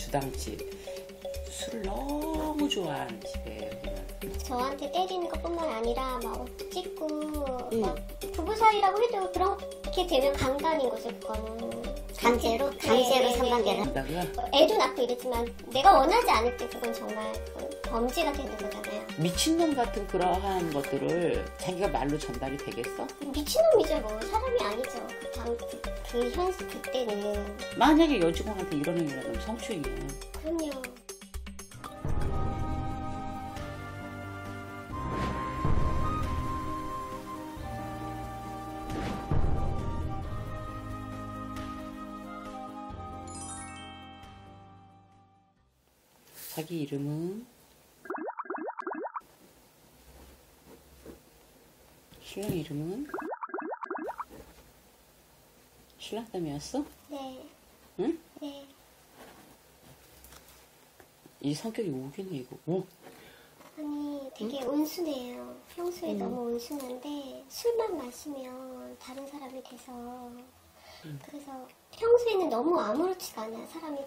주당집. 술을 너무 좋아하는 집이에요, 여기는. 저한테 때리는 것뿐만 아니라 막 옷도 찢고 막 부부 사이라고 해도 그렇게 되면 강간인 거죠, 그거는. 강제로 성관계를 한다고요? 애도 낳고 이랬지만 내가 원하지 않을 때 그건 정말 범죄가 되는 거잖아요. 미친놈 같은 그러한 것들을 자기가 말로 전달이 되겠어? 미친놈이죠, 뭐. 사람이 아니죠. 그때는. 만약에 여직원한테 이런 행위를 하면 성추행이에요. 그럼요. 자기 이름은 신랑 이름은 신랑 땀이었어? 네. 응? 네. 이 성격이 우기네 이거. 오. 아니 되게 온순해요. 평소에 너무 온순한데 술만 마시면 다른 사람이 돼서 그래서 평소에는 너무 아무렇지가 않아요. 사람이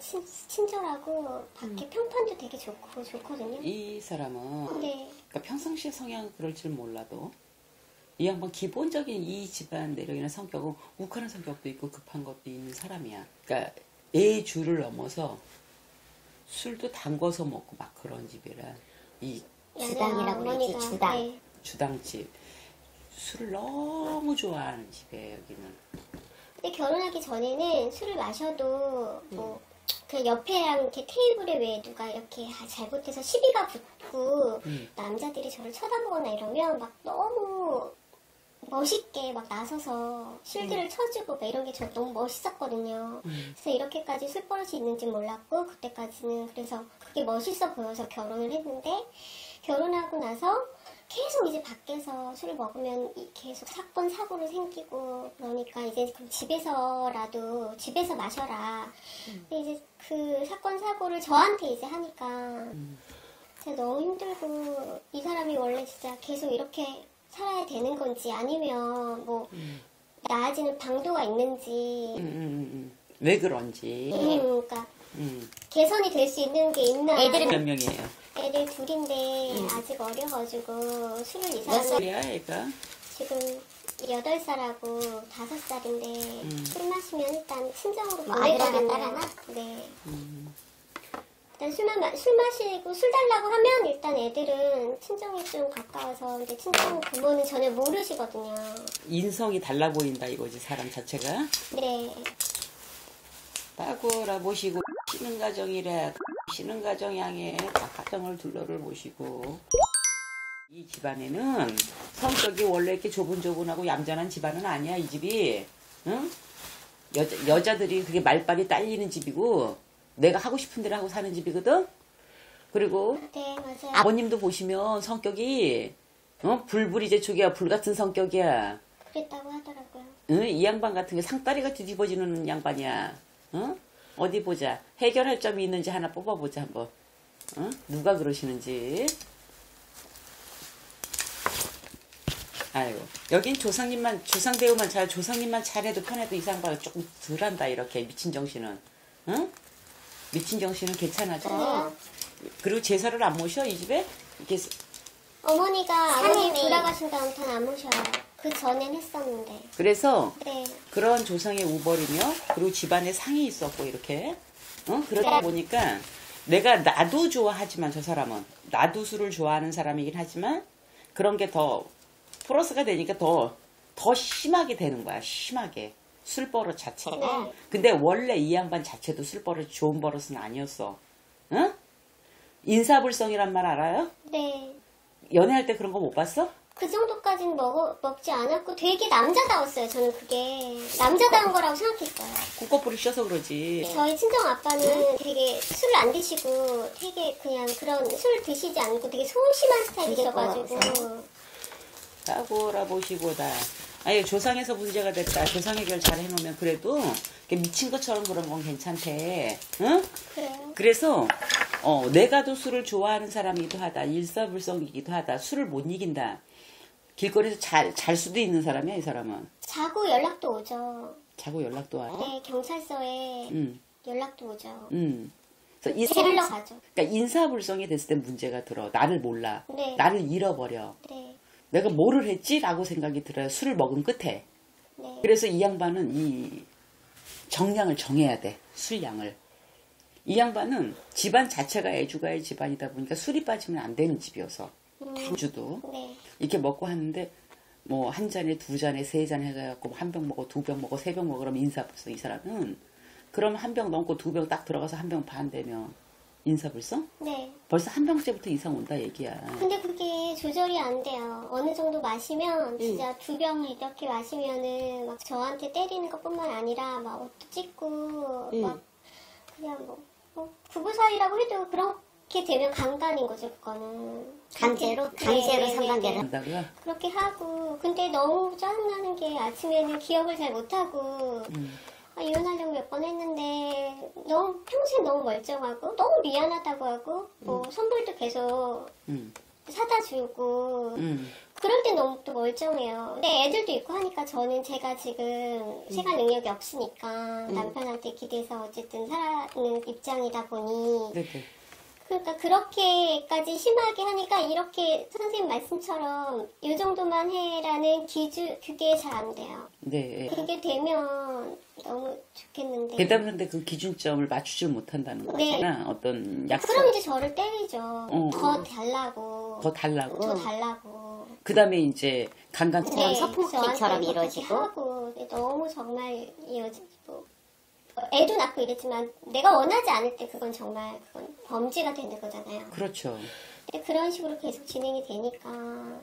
친절하고 밖에 평판도 되게 좋거든요. 이 사람은 네. 그러니까 평상시 성향은 그럴 줄 몰라도 이 양반 기본적인 이 집안 내력이나 성격은 욱하는 성격도 있고 급한 것도 있는 사람이야. 그러니까 애 주를 넘어서 술도 담궈서 먹고 막 그런 집이라 이 주당이라고 그러지, 주당. 네. 주당집. 술을 너무 좋아하는 집이에요, 여기는. 근데 결혼하기 전에는 술을 마셔도 뭐 그 옆에랑 이렇게 테이블에 왜 누가 이렇게 잘못해서 시비가 붙고 남자들이 저를 쳐다보거나 이러면 막 너무 멋있게 막 나서서 실드를 쳐주고 막 이런 게 저 너무 멋있었거든요. 그래서 이렇게까지 술버릇이 있는지 몰랐고 그때까지는 그래서 그게 멋있어 보여서 결혼을 했는데 결혼하고 나서 계속 이제 밖에서 술을 먹으면 계속 사건 사고를 생기고 그러니까 이제 그럼 집에서 마셔라. 근데 이제 그 사건 사고를 저한테 이제 하니까 제가 너무 힘들고 이 사람이 원래 진짜 계속 이렇게 살아야 되는 건지 아니면 뭐 나아지는 방도가 있는지 왜 그런지. 그러니까 개선이 될 수 있는 게 있나. 애들은 몇 명이에요? 애들 둘인데 아직 어려가지고 술을 이 몇 사람은 살이야, 애가? 지금 8살하고 5살인데 술 마시면 일단 친정으로 뭐 아들 하나, 보내거든요. 딸 하나? 네. 일단 술 마시고 술 달라고 하면 일단 애들은 친정이 좀 가까워서 이제 친정 부모는 전혀 모르시거든요. 인성이 달라 보인다 이거지, 사람 자체가. 네. 따고라 모시고 쉬는 가정이래. 쉬는 가정 양에 다 가정을 둘러를 모시고. 이 집안에는 성격이 원래 이렇게 조분조분하고 얌전한 집안은 아니야, 이 집이. 응? 여자들이 그게 말빨이 딸리는 집이고 내가 하고 싶은 대로 하고 사는 집이거든. 그리고 네, 맞아요. 아버님도 보시면 성격이 불불이제촉이야. 불같은 성격이야. 그랬다고 하더라고요. 응? 이 양반 같은 게 상다리가 뒤집어지는 양반이야. 응? 어디 보자. 해결할 점이 있는지 하나 뽑아보자 한번. 응? 누가 그러시는지. 아이고, 여긴 조상님만, 조상대우만 조상님만 잘해도 편해도 이 양반은 조금 덜한다, 이렇게 미친 정신은. 응? 미친 정신은 괜찮아져. 그리고 제사를 안 모셔, 이 집에? 이렇게 어머니가 아버님 사님이- 돌아가신 다음부터는 안 모셔요. 그 전엔 했었는데. 그래서 네. 그런 조상의 우벌이며 그리고 집안에 상이 있었고 이렇게 그러다 보니까 내가 나도 좋아하지만 저 사람은 나도 술을 좋아하는 사람이긴 하지만 그런 게 더 플러스가 되니까 더 심하게 되는 거야. 심하게 술버릇 자체가. 네. 근데 원래 이 양반 자체도 술버릇 좋은 버릇은 아니었어. 응? 인사불성이란 말 알아요? 네. 연애할 때 그런 거 못 봤어? 그 정도까지는 먹지 않았고 되게 남자다웠어요. 저는 그게 남자다운 거라고 생각했어요. 꼬꼬부리 셔서 그러지. 저희 친정 아빠는 되게 술을 안 드시고 되게 그냥 그런 술 드시지 않고 되게 소심한 스타일이셔가지고 따고라 보시고다. 아예 조상에서 문제가 됐다. 조상 해결 잘 해놓으면 그래도 미친 것처럼 그런 건 괜찮대. 응? 그래요. 그래서 내가 도 술을 좋아하는 사람이기도 하다. 일사불성이기도 하다. 술을 못 이긴다. 길거리에서 잘 수도 있는 사람이야, 이 사람은. 자고 연락도 오죠. 자고 연락도 와. 네, 경찰서에 응. 연락도 오죠. 응. 그래서 데리러 가죠. 그러니까 인사불성이 됐을 때 문제가 들어. 나를 몰라. 네. 나를 잃어버려. 네. 내가 뭐를 했지? 라고 생각이 들어요. 술을 먹은 끝에. 네. 그래서 이 양반은 이 정량을 정해야 돼. 술량을. 이 양반은 집안 자체가 애주가의 집안이다 보니까 술이 빠지면 안 되는 집이어서. 단주도. 네. 이렇게 먹고 하는데 뭐 한 잔에 두 잔에 세 잔 해갖고 한 병 먹어 두 병 먹어 세 병 먹어 그러면 인사불성. 이 사람은 그럼 한 병 넘고 두 병 딱 들어가서 한 병 반 되면 인사불성? 네. 벌써 한 병째부터 이상 온다 얘기야. 근데 그게 조절이 안 돼요. 어느 정도 마시면 진짜 두 병 이렇게 마시면은 막 저한테 때리는 것뿐만 아니라 막 옷도 찢고 막 그냥 뭐 부부 사이라고 해도 그렇게 되면 강간인 거죠. 그거는 강제로 네, 성관계를 한다고요? 그렇게 하고 근데 너무 짜증나는 게 아침에는 기억을 잘 못하고 이혼하려고 몇 번 했는데 너무 평소에 너무 멀쩡하고 너무 미안하다고 하고 뭐 선물도 계속 음. 사다 주고 그럴 때 너무 또 멀쩡해요. 근데 애들도 있고 하니까 저는 제가 지금 생활 능력이 없으니까 남편한테 기대서 어쨌든 살아가는 입장이다 보니 네네. 그러니까 그렇게까지 심하게 하니까 이렇게 선생님 말씀처럼 이 정도만 해라는 기준 그게 잘 안 돼요. 네. 그게 되면 너무 좋겠는데. 게다가 근데 그 기준점을 맞추지 못한다는 네. 거잖아. 어떤 약속. 그럼 이제 저를 때리죠. 어. 더 달라고. 더 달라고. 더 달라고. 그 다음에 이제 강간. 네. 서풍기처럼 저한테 이루어지고. 그렇게 하고 너무 정말 이어지고. 애도 낳고 이랬지만 내가 원하지 않을 때 그건 정말 그건 범죄가 되는 거잖아요. 그렇죠. 근데 그런 식으로 계속 진행이 되니까.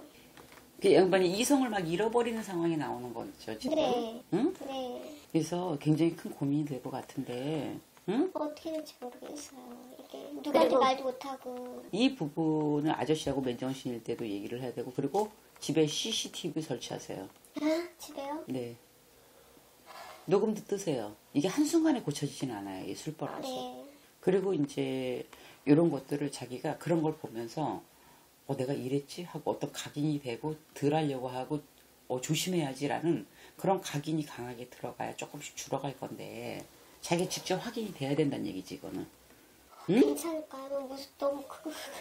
그 양반이 이성을 막 잃어버리는 상황이 나오는 거죠, 지금. 네. 응? 네. 그래서 굉장히 큰 고민이 될 것 같은데, 응? 어떻게 될지 모르겠어요. 이게 누구한테 말도 못하고. 이 부분은 아저씨하고 맨정신일 때도 얘기를 해야 되고, 그리고 집에 CCTV 설치하세요. 아, 집에요? 네. 녹음도 뜨세요. 이게 한순간에 고쳐지진 않아요, 이 술버릇이. 네. 그리고 이제 이런 것들을 자기가 그런 걸 보면서 내가 이랬지 하고 어떤 각인이 되고 덜 하려고 하고 조심해야지라는 그런 각인이 강하게 들어가야 조금씩 줄어갈 건데 자기가 직접 확인이 돼야 된다는 얘기지 이거는. 응? 괜찮을까요? 너무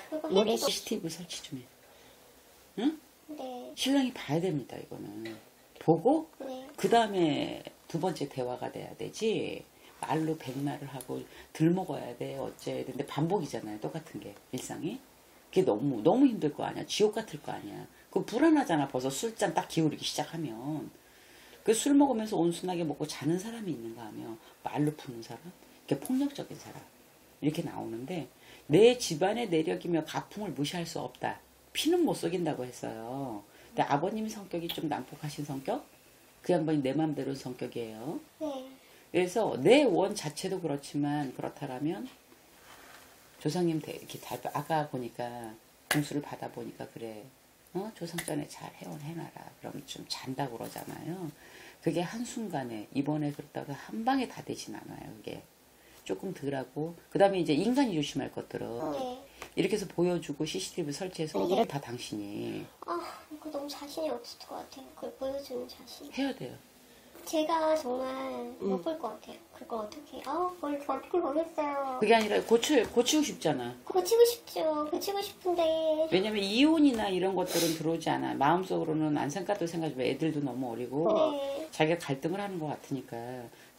그거 머리 해도. CCTV 설치 좀 해. 응? 네. 신랑이 봐야 됩니다 이거는. 보고 네. 그 다음에 두 번째 대화가 돼야 되지. 말로 백날을 하고 들 먹어야 돼 어째. 근데 반복이잖아요 똑같은 게 일상이. 그게 너무 힘들 거 아니야. 지옥 같을 거 아니야. 그거 불안하잖아. 벌써 술잔 딱 기울이기 시작하면. 그 술 먹으면서 온순하게 먹고 자는 사람이 있는가 하면 말로 푸는 사람, 이렇게 폭력적인 사람 이렇게 나오는데 내 집안의 내력이며 가풍을 무시할 수 없다. 피는 못 속인다고 했어요. 근데 아버님 성격이 좀 난폭하신 성격? 그 양반이 내 맘대로 성격이에요. 네. 그래서 내 원 자체도 그렇지만 그렇다라면 조상님 이렇게 아까 보니까 공수를 받아보니까 그래. 조상전에 잘 해놔라. 그럼 좀 잔다고 그러잖아요. 그게 한순간에 이번에 그렇다가 한 방에 다 되진 않아요. 그게 조금 덜하고 그 다음에 이제 인간이 조심할 것들은 네. 이렇게 해서 보여주고 CCTV 설치해서 이런 다 당신이 아, 그거 너무 자신이 없을 것 같아요. 그걸 보여주는 자신. 해야 돼요. 제가 정말 못 볼 것 같아요. 그걸 어떻게, 그걸 어떻게 보겠어요. 그게 아니라 고치고 싶잖아. 고치고 싶죠. 고치고 싶은데. 왜냐면 이혼이나 이런 것들은 들어오지 않아. 마음속으로는 안생각도 생각하지만 애들도 너무 어리고 네. 자기가 갈등을 하는 것 같으니까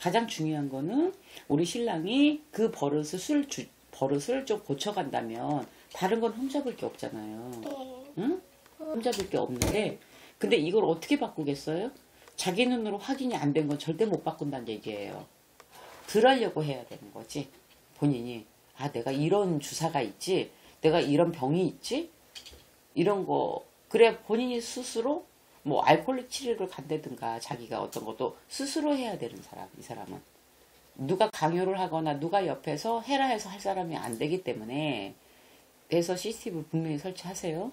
가장 중요한 거는 우리 신랑이 그 버릇을 좀 고쳐간다면 다른 건 흠잡을 게 없잖아요. 네. 응? 흠잡을 게 없는데 근데 이걸 어떻게 바꾸겠어요? 자기 눈으로 확인이 안 된 건 절대 못 바꾼다는 얘기예요. 덜 하려고 해야 되는 거지. 본인이 내가 이런 주사가 있지, 내가 이런 병이 있지, 이런 거 그래 본인이 스스로 뭐 알코올릭 치료를 간다든가 자기가 어떤 것도 스스로 해야 되는 사람. 이 사람은 누가 강요를 하거나 누가 옆에서 해라 해서 할 사람이 안 되기 때문에 그래서 CCTV 분명히 설치하세요.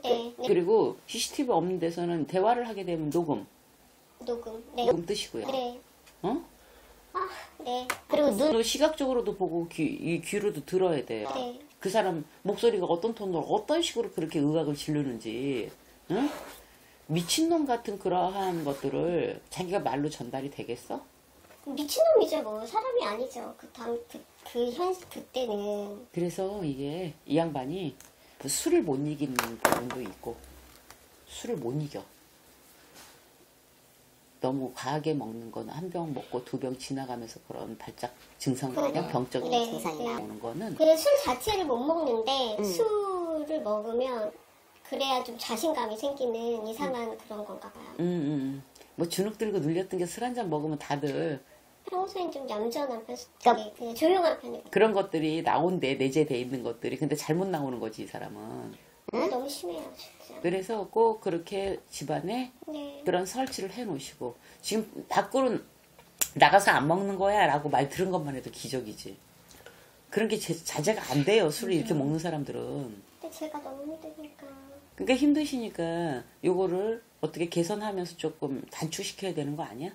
네. 네. 그리고 CCTV 없는 데서는 대화를 하게 되면 녹음 네. 녹음 뜨시고요. 네. 네. 그리고 눈 시각적으로도 보고 귀로도 들어야 돼요. 네. 그 사람 목소리가 어떤 톤으로 어떤 식으로 그렇게 의학을 지르는지. 응? 미친놈 같은 그러한 것들을 자기가 말로 전달이 되겠어? 미친놈이죠, 뭐. 사람이 아니죠. 그때는 그래서 이게 이 양반이 술을 못 이기는 부분도 있고 술을 못 이겨. 너무 과하게 먹는 건 한 병 먹고 2병 지나가면서 그런 발작 증상 아니야? 병적인 네, 증상이 네. 나오는 거는 그래서 술 자체를 못 먹는데 술을 먹으면 그래야 좀 자신감이 생기는 이상한 그런 건가 봐요. 뭐 주눅 들고 눌렸던 게 술 한 잔 먹으면 다들 평소엔 좀 얌전한 편, 되게 그냥 조용한 편이고. 그런 것들이 나온대, 내재돼 있는 것들이. 근데 잘못 나오는 거지, 이 사람은. 너무 심해요, 진짜. 그래서 꼭 그렇게 집안에 네. 그런 설치를 해 놓으시고, 지금 밖으로 나가서 안 먹는 거야 라고 말 들은 것만 해도 기적이지. 그런 게 자제가 안 돼요, 술을 이렇게 먹는 사람들은. 근데 제가 너무 힘드니까. 그러니까 힘드시니까 요거를 어떻게 개선하면서 조금 단축시켜야 되는 거 아니야?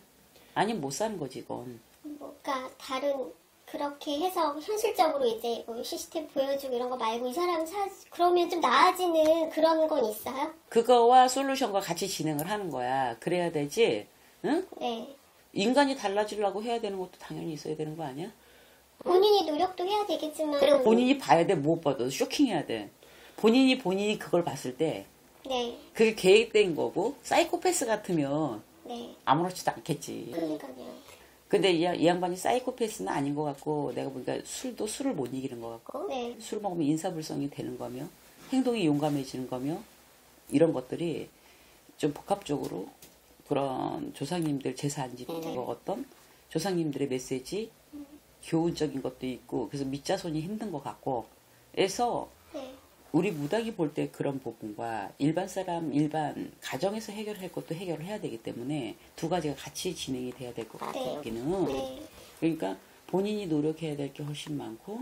아니면 못 사는 거지, 이건. 뭔가 다른 그렇게 해서 현실적으로 이제 뭐 시스템 보여주고 이런 거 말고 이 사람 그러면 좀 나아지는 그런 건 있어요? 그거와 솔루션과 같이 진행을 하는 거야. 그래야 되지, 응? 네. 인간이 달라지려고 해야 되는 것도 당연히 있어야 되는 거 아니야? 본인이 노력도 해야 되겠지만. 그리고 본인이 봐야 돼, 무엇보다도 쇼킹해야 돼. 본인이 그걸 봤을 때 네. 그게 계획된 거고 사이코패스 같으면 네. 아무렇지도 않겠지. 그러니까요. 근데 이 양반이 사이코패스는 아닌 것 같고 내가 보니까 술을 못 이기는 것 같고 네. 술 먹으면 인사불성이 되는 거며 행동이 용감해지는 거며 이런 것들이 좀 복합적으로 그런 조상님들 제사 안 지내고 먹었던 조상님들의 메시지 교훈적인 것도 있고 그래서 밑자손이 힘든 것 같고 그래서 네. 우리 무당이 볼 때 그런 부분과 일반 가정에서 해결할 것도 해결을 해야 되기 때문에 두 가지가 같이 진행이 돼야 될 것 같아요. 여기는. 네. 그러니까 본인이 노력해야 될 게 훨씬 많고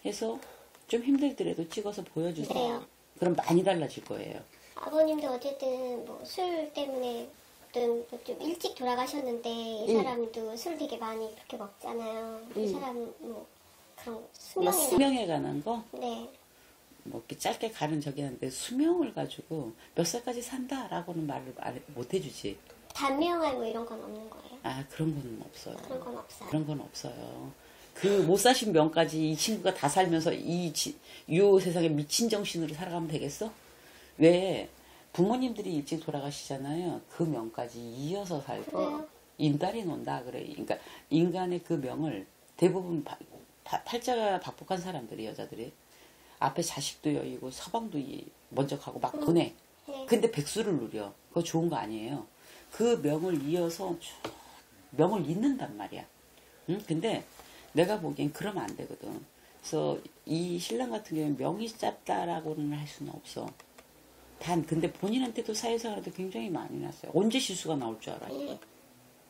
해서 좀 힘들더라도 찍어서 보여주세요. 네. 그럼 많이 달라질 거예요. 아버님도 어쨌든 뭐 술 때문에 좀 일찍 돌아가셨는데 이 사람도 술 되게 많이 그렇게 먹잖아요. 이 사람 뭐 그런 수명에 관한 거 네. 뭐 이렇게 짧게 가는 저기 하는데 수명을 가지고 몇 살까지 산다라고는 말을 못 해주지. 단명할 뭐 이런 건 없는 거예요? 아 그런 거는 없어요. 그런 건 없어요. 그런 건 없어요. 그 못 사신 명까지 이 친구가 다 살면서 이 세상에 미친 정신으로 살아가면 되겠어? 왜 부모님들이 일찍 돌아가시잖아요. 그 명까지 이어서 살고 그래요? 인달이 논다 그래. 그러니까 인간의 그 명을 대부분 팔자가 박복한 사람들이 여자들이 앞에 자식도 여의고 서방도 먼저 가고 막 보내. 네. 근데 백수를 누려. 그거 좋은 거 아니에요. 그 명을 이어서 쭉 명을 잇는단 말이야. 응? 근데 내가 보기엔 그러면 안 되거든. 그래서 이 신랑 같은 경우는 명이 짧다라고는 할 수는 없어. 근데 본인한테도 사회생활도 굉장히 많이 났어요. 언제 실수가 나올 줄 알아요.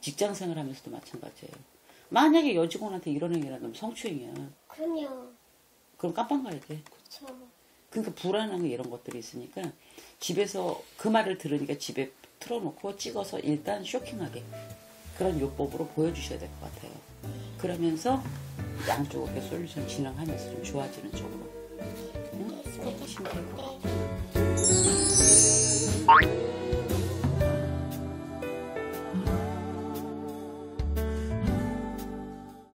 직장생활 하면서도 마찬가지예요. 만약에 여직원한테 이런 행위를 하면 성추행이야. 그럼요. 그럼 깜빵 가야 돼. 그렇죠. 그러니까 불안한 게 이런 것들이 있으니까 집에서 그 말을 들으니까 집에 틀어놓고 찍어서 일단 쇼킹하게 그런 요법으로 보여주셔야 될 것 같아요. 그러면서 양쪽에 솔루션 진행하면서 좀 좋아지는 쪽으로. 응? 그렇게 하시면 되고. 네.